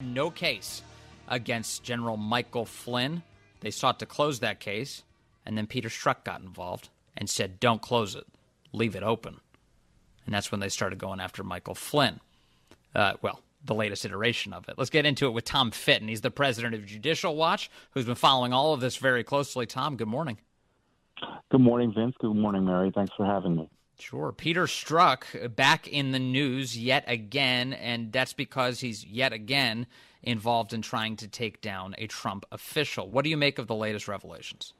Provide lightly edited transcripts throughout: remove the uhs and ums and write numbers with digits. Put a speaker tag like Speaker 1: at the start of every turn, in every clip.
Speaker 1: No case against General Michael Flynn. They sought to close that case, and then Peter Strzok got involved and said, don't close it, leave it open. And that's when they started going after Michael Flynn. The latest iteration of it. Let's get into it with Tom Fitton. He's the president of Judicial Watch, who's been following all of this very closely. Tom, good morning.
Speaker 2: Good morning, Vince. Good morning, Mary. Thanks for having me.
Speaker 1: Sure. Peter Strzok back in the news yet again, and that's because he's yet again involved in trying to take down a Trump official. What do you make of the latest revelations?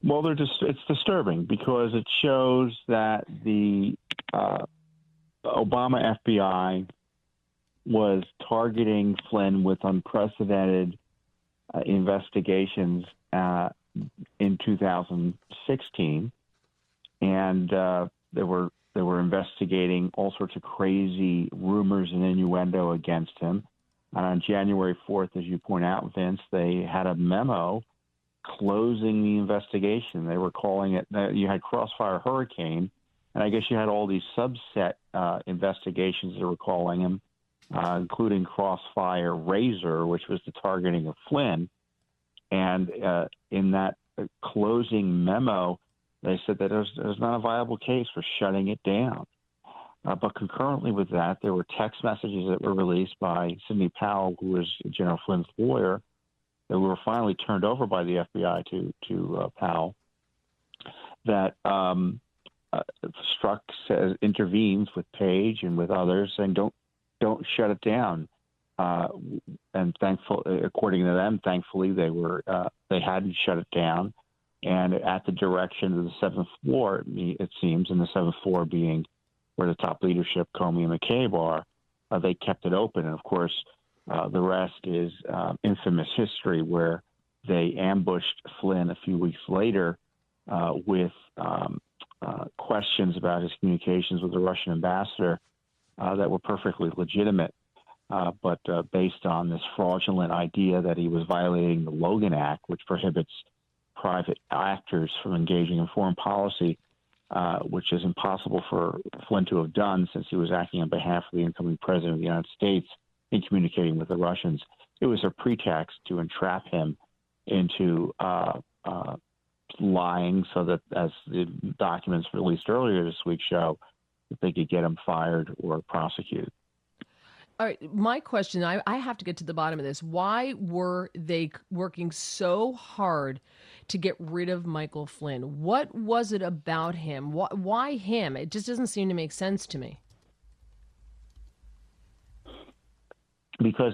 Speaker 2: Well, it's disturbing because it shows that the Obama FBI was targeting Flynn with unprecedented investigations in 2016, and they were investigating all sorts of crazy rumors and innuendo against him. And on January 4th, as you point out, Vince, they had a memo closing the investigation. They were calling it, you had Crossfire Hurricane, and I guess you had all these subset investigations they were calling him, including Crossfire Razor, which was the targeting of Flynn. And in that closing memo, they said that there's not a viable case for shutting it down. But concurrently with that, there were text messages that were released by Sidney Powell, who was General Flynn's lawyer, that were finally turned over by the FBI to Powell, that Strzok says intervenes with Page and with others, saying don't shut it down. And according to them, thankfully they hadn't shut it down. And at the direction of the seventh floor, it seems, and the seventh floor being where the top leadership, Comey and McCabe, are, they kept it open. And of course, the rest is infamous history, where they ambushed Flynn a few weeks later with questions about his communications with the Russian ambassador that were perfectly legitimate, but based on this fraudulent idea that he was violating the Logan Act, which prohibits private actors from engaging in foreign policy, which is impossible for Flynn to have done since he was acting on behalf of the incoming president of the United States in communicating with the Russians. It was a pretext to entrap him into lying so that, as the documents released earlier this week show, that they could get him fired or prosecuted.
Speaker 3: All right, my question, I have to get to the bottom of this. Why were they working so hard to get rid of Michael Flynn? What was it about him? Why him? It just doesn't seem to make sense to me.
Speaker 2: Because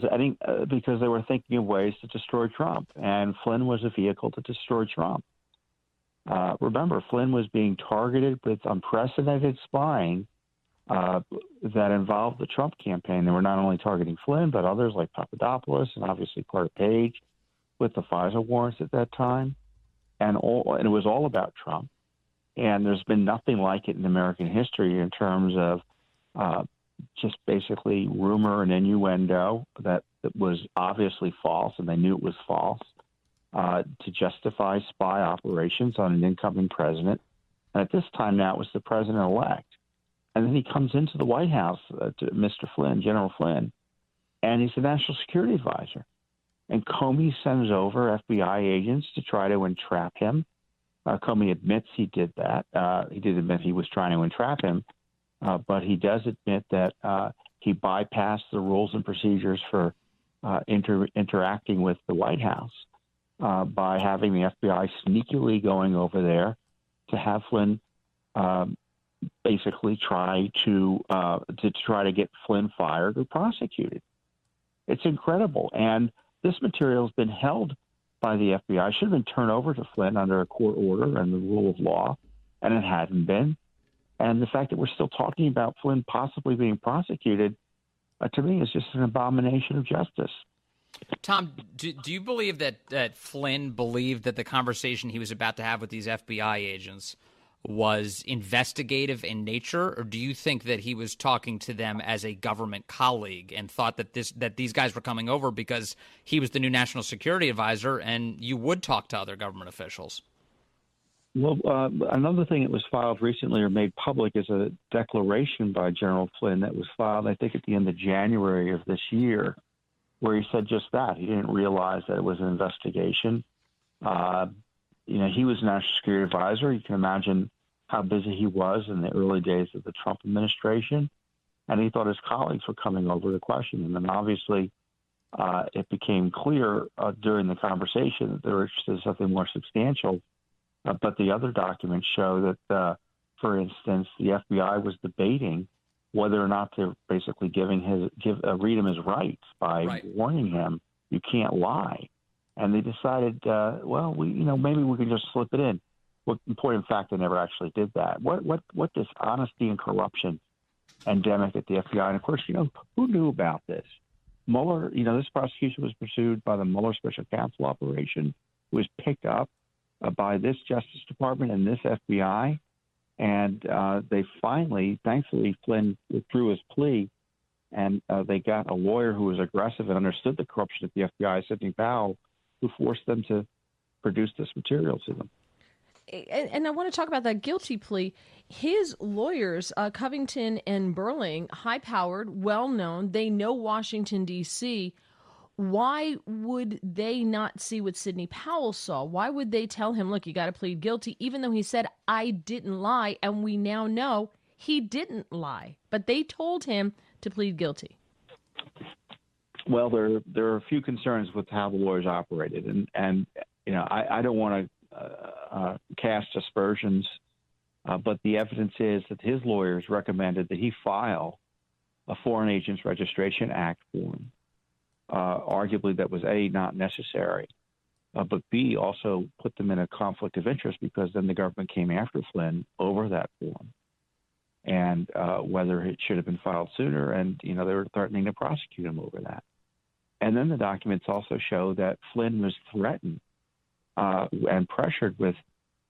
Speaker 2: because they were thinking of ways to destroy Trump, and Flynn was a vehicle to destroy Trump. Remember, Flynn was being targeted with unprecedented spying that involved the Trump campaign. They were not only targeting Flynn, but others like Papadopoulos and obviously Carter Page with the FISA warrants at that time. And it was all about Trump. And there's been nothing like it in American history in terms of just basically rumor and innuendo that was obviously false, and they knew it was false, to justify spy operations on an incoming president. And at this time now, it was the president-elect. And then he comes into the White House, to Mr. Flynn, General Flynn, and he's the national security advisor. And Comey sends over FBI agents to try to entrap him. Comey admits he did that. He did admit he was trying to entrap him, but he does admit that he bypassed the rules and procedures for interacting with the White House by having the FBI sneakily going over there to have Flynn basically try to get Flynn fired or prosecuted. It's incredible. And this material has been held by the FBI. It should have been turned over to Flynn under a court order and the rule of law, and it hadn't been. And the fact that we're still talking about Flynn possibly being prosecuted, to me, is just an abomination of justice.
Speaker 1: Tom, do you believe that Flynn believed that the conversation he was about to have with these FBI agents was investigative in nature, or do you think that he was talking to them as a government colleague and thought that these guys were coming over because he was the new national security advisor and you would talk to other government officials?
Speaker 2: Well, another thing that was filed recently or made public is a declaration by General Flynn that was filed, I think, at the end of January of this year, where he said just that. He didn't realize that it was an investigation. He was National Security Advisor. You can imagine how busy he was in the early days of the Trump administration. And he thought his colleagues were coming over to question him. And obviously, it became clear during the conversation that they were interested in something more substantial. But the other documents show that, for instance, the FBI was debating whether or not to basically read him his rights by warning him you can't lie. And they decided, maybe we can just slip it in. Well, in point of fact, they never actually did that. What dishonesty and corruption endemic at the FBI? And of course, who knew about this? Mueller, this prosecution was pursued by the Mueller Special Counsel operation, was picked up by this Justice Department and this FBI. And they finally, thankfully, Flynn withdrew his plea, and they got a lawyer who was aggressive and understood the corruption at the FBI, Sidney Powell, who forced them to produce this material to them.
Speaker 3: And I want to talk about that guilty plea. His lawyers, Covington and Burling, high-powered, well-known, they know Washington, D.C., why would they not see what Sidney Powell saw? Why would they tell him, look, you got to plead guilty, even though he said, I didn't lie, and we now know he didn't lie. But they told him to plead guilty.
Speaker 2: Well, there are a few concerns with how the lawyers operated. And I don't want to cast aspersions, but the evidence is that his lawyers recommended that he file a Foreign Agents Registration Act form. Arguably that was A, not necessary, but B, also put them in a conflict of interest because then the government came after Flynn over that form and whether it should have been filed sooner. And, they were threatening to prosecute him over that. And then the documents also show that Flynn was threatened and pressured with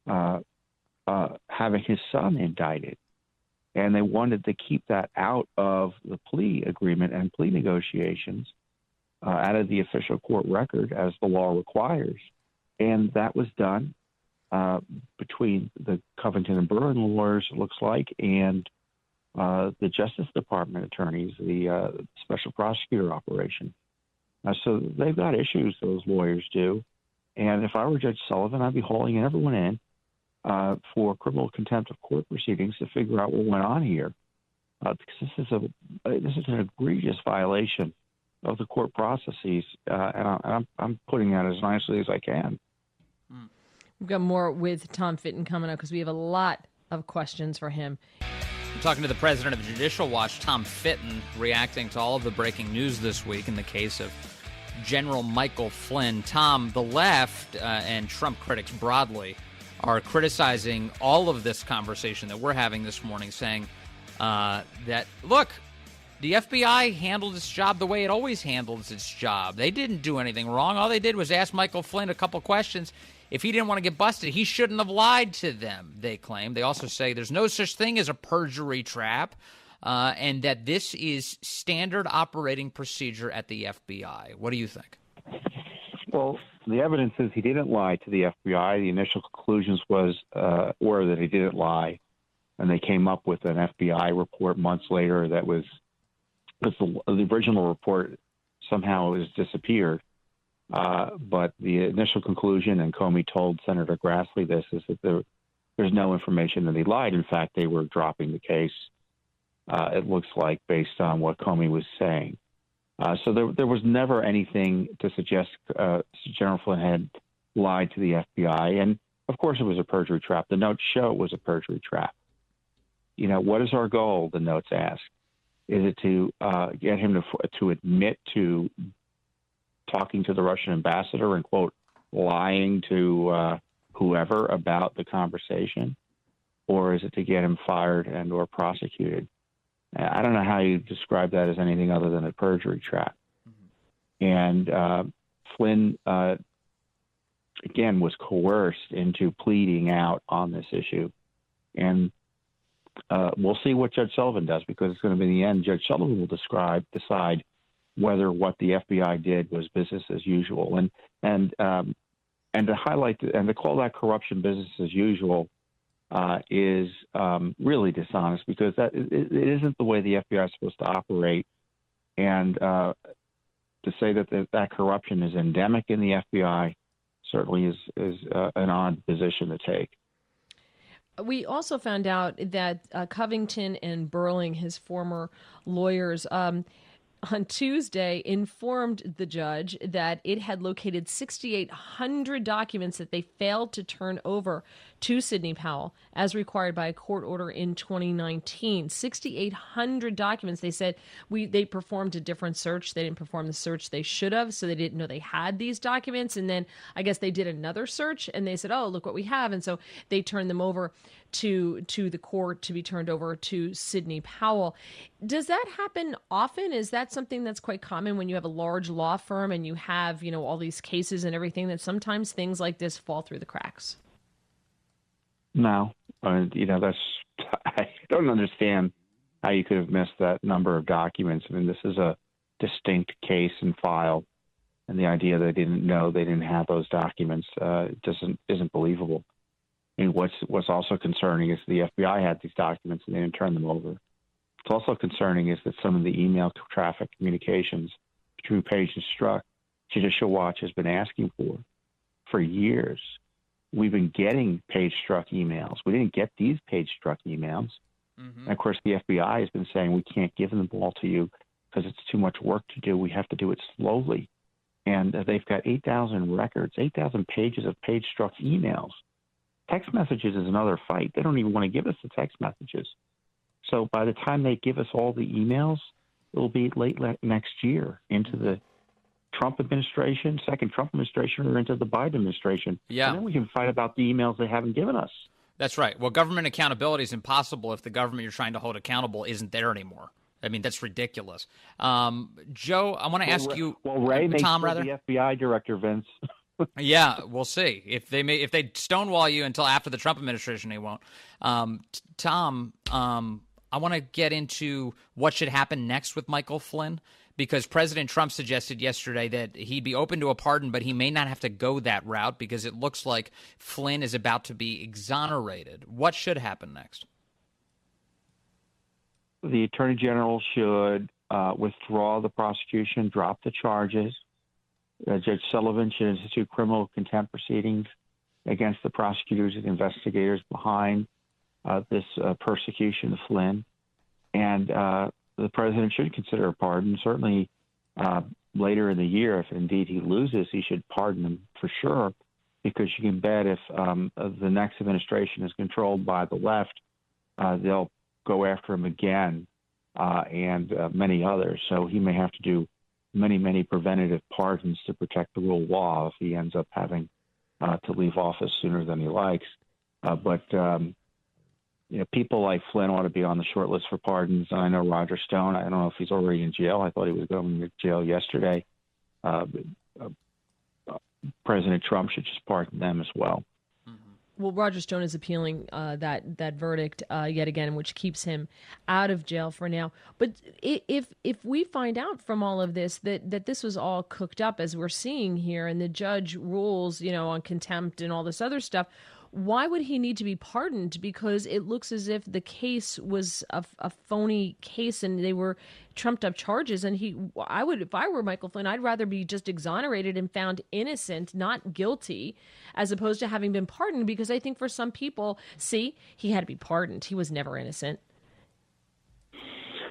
Speaker 2: having his son indicted. And they wanted to keep that out of the plea agreement and plea negotiations. Out of the official court record as the law requires. And that was done between the Covington and Burling lawyers, it looks like, and the Justice Department attorneys, the special prosecutor operation. So they've got issues, those lawyers do. And if I were Judge Sullivan, I'd be hauling everyone in for criminal contempt of court proceedings to figure out what went on here. Because this is an egregious violation of the court processes, and I'm putting that as nicely as I can.
Speaker 3: We've got more with Tom Fitton coming up because we have a lot of questions for him.
Speaker 1: I'm talking to the president of the Judicial Watch, Tom Fitton, reacting to all of the breaking news this week in the case of General Michael Flynn. Tom, the left and Trump critics broadly are criticizing all of this conversation that we're having this morning, saying that, look, the FBI handled its job the way it always handles its job. They didn't do anything wrong. All they did was ask Michael Flynn a couple questions. If he didn't want to get busted, he shouldn't have lied to them, they claim. They also say there's no such thing as a perjury trap, and that this is standard operating procedure at the FBI. What do you think?
Speaker 2: Well, the evidence is he didn't lie to the FBI. The initial conclusions were that he didn't lie, and they came up with an FBI report months later that was the original report somehow has disappeared. But the initial conclusion, and Comey told Senator Grassley this, is that there's no information that he lied. In fact, they were dropping the case, it looks like, based on what Comey was saying. So there was never anything to suggest General Flynn had lied to the FBI. And, of course, it was a perjury trap. The notes show it was a perjury trap. What is our goal, the notes ask? Is it to get him to admit to talking to the Russian ambassador and, quote, lying to whoever about the conversation? Or is it to get him fired and or prosecuted? I don't know how you describe that as anything other than a perjury trap. Mm-hmm. And Flynn, again, was coerced into pleading out on this issue. And we'll see what Judge Sullivan does, because it's going to be, in the end, Judge Sullivan will decide whether what the FBI did was business as usual. And and to highlight and to call that corruption business as usual is really dishonest, because it isn't the way the FBI is supposed to operate. And to say that corruption is endemic in the FBI certainly is an odd position to take.
Speaker 3: We also found out that Covington and Burling, his former lawyers, on Tuesday informed the judge that it had located 6,800 documents that they failed to turn over to Sidney Powell as required by a court order in 2019. 6,800 documents. They said they performed a different search. They didn't perform the search they should have, so they didn't know they had these documents. And then I guess they did another search and they said, oh, look what we have. And so they turned them over to the court to be turned over to Sidney Powell. Does that happen often? Is that something that's quite common when you have a large law firm and you have, all these cases and everything, that sometimes things like this fall through the cracks?
Speaker 2: No, I don't understand how you could have missed that number of documents. I mean, this is a distinct case and file, and the idea that they didn't know they didn't have those documents isn't believable. I mean, what's also concerning is the FBI had these documents and they didn't turn them over. What's also concerning is that some of the email traffic communications between Page and Strzok, Judicial Watch has been asking for years. We've been getting Page Strzok emails. We didn't get these Page Strzok emails. Mm-hmm. And of course, the FBI has been saying we can't give them the ball to you because it's too much work to do. We have to do it slowly. And they've got 8,000 records, 8,000 pages of Page Strzok emails. Text messages is another fight. They don't even want to give us the text messages. So by the time they give us all the emails, it'll be late next year into the Trump administration, second Trump administration, or into the Biden administration.
Speaker 1: Yeah.
Speaker 2: And then we can fight about the emails they haven't given us.
Speaker 1: That's right. Well, government accountability is impossible if the government you're trying to hold accountable isn't there anymore. I mean, that's ridiculous. Joe, I want to ask you.
Speaker 2: Well, Ray makes
Speaker 1: Tom,
Speaker 2: the FBI director, Vince.
Speaker 1: Yeah, we'll see. If they stonewall you until after the Trump administration, they won't. Tom, I want to get into what should happen next with Michael Flynn, because President Trump suggested yesterday that he'd be open to a pardon, but he may not have to go that route because it looks like Flynn is about to be exonerated. What should happen next?
Speaker 2: The Attorney General should withdraw the prosecution, drop the charges. Judge Sullivan should institute criminal contempt proceedings against the prosecutors and investigators behind this persecution of Flynn. And the president should consider a pardon. Certainly later in the year, if indeed he loses, he should pardon him for sure, because you can bet if the next administration is controlled by the left, they'll go after him again and many others. So he may have to do many preventative pardons to protect the rule of law if he ends up having to leave office sooner than he likes. But people like Flynn ought to be on the short list for pardons. And I know Roger Stone, I don't know if he's already in jail. I thought he was going to jail yesterday. President Trump should just pardon them as well.
Speaker 3: Well, Roger Stone is appealing that verdict yet again, which keeps him out of jail for now. But if we find out from all of this that this was all cooked up, as we're seeing here, and the judge rules, on contempt and all this other stuff, why would he need to be pardoned? Because it looks as if the case was a phony case and they were trumped up charges. And if I were Michael Flynn, I'd rather be just exonerated and found innocent, not guilty, as opposed to having been pardoned. Because I think for some people, he had to be pardoned. He was never innocent.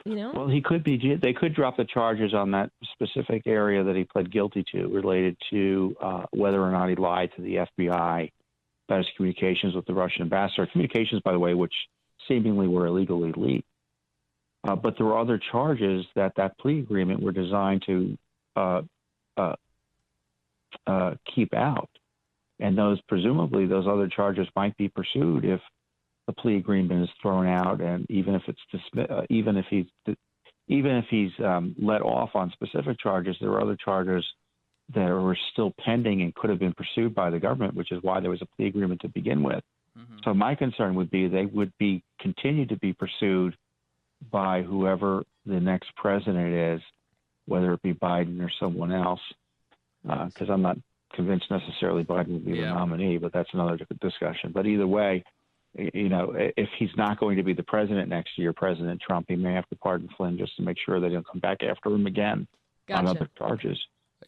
Speaker 2: Well, he could be. They could drop the charges on that specific area that he pled guilty to, related to whether or not he lied to the FBI about his communications with the Russian ambassador. Communications, by the way, which seemingly were illegally leaked. But there were other charges that plea agreement were designed to keep out. And presumably those other charges might be pursued if the plea agreement is thrown out, and even if it's even if he's let off on specific charges, there are other charges that were still pending and could have been pursued by the government, which is why there was a plea agreement to begin with. Mm-hmm. So my concern would be they would continue to be pursued by whoever the next president is, whether it be Biden or someone else, because I'm not convinced necessarily Biden will be the nominee, but that's another discussion. But either way, if he's not going to be the president next year, President Trump, he may have to pardon Flynn just to make sure they don't come back after him again on other charges.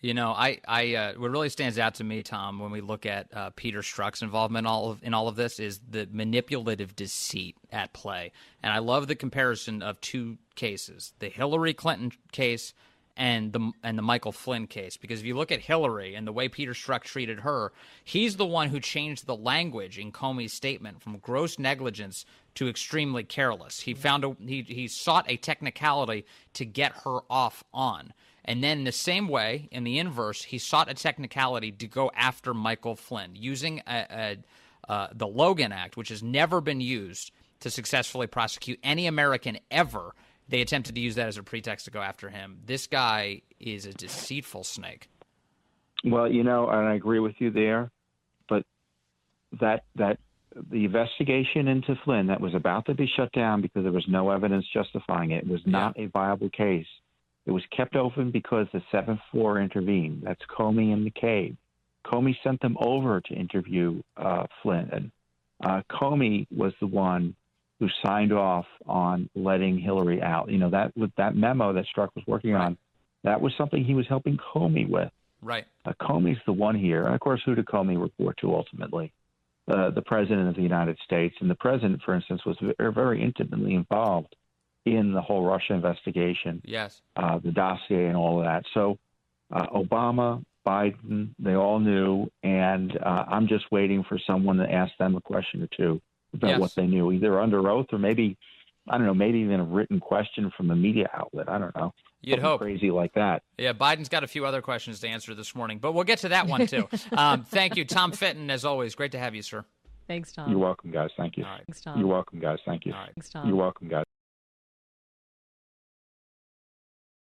Speaker 1: What really stands out to me, Tom, when we look at Peter Strzok's involvement in all of this is the manipulative deceit at play. And I love the comparison of two cases, the Hillary Clinton case and the Michael Flynn case, because if you look at Hillary and the way Peter Strzok treated her, he's the one who changed the language in Comey's statement from gross negligence to extremely careless. He he sought a technicality to get her off on. And then in the same way, in the inverse, he sought a technicality to go after Michael Flynn using the Logan Act, which has never been used to successfully prosecute any American ever. They attempted to use that as a pretext to go after him. This guy is a deceitful snake.
Speaker 2: Well, and I agree with you there, but that the investigation into Flynn that was about to be shut down because there was no evidence justifying it was not a viable case. It was kept open because the 7th floor intervened. That's Comey and McCabe. Comey sent them over to interview Flynn. Comey was the one who signed off on letting Hillary out. That memo that Strzok was working on, that was something he was helping Comey with.
Speaker 1: Right.
Speaker 2: Comey's the one here. And, of course, who did Comey report to ultimately? The President of the United States. And the President, for instance, was very intimately involved in the whole Russia investigation.
Speaker 1: Yes.
Speaker 2: The dossier and all of that. So Obama, Biden, they all knew, and I'm just waiting for someone to ask them a question or two about what they knew, either under oath or maybe, I don't know, maybe even a written question from a media outlet. I don't know.
Speaker 1: You'd hope.
Speaker 2: Crazy like that.
Speaker 1: Yeah, Biden's got a few other questions to answer this morning, but we'll get to that one too. Thank you, Tom Fitton, as always. Great to have you, sir.
Speaker 3: Thanks, Tom.
Speaker 2: You're welcome, guys. Thank you.
Speaker 3: All right. Thanks, Tom.
Speaker 2: You're welcome, guys. Thank you.
Speaker 3: All right. Thanks, Tom.
Speaker 2: You're welcome, guys.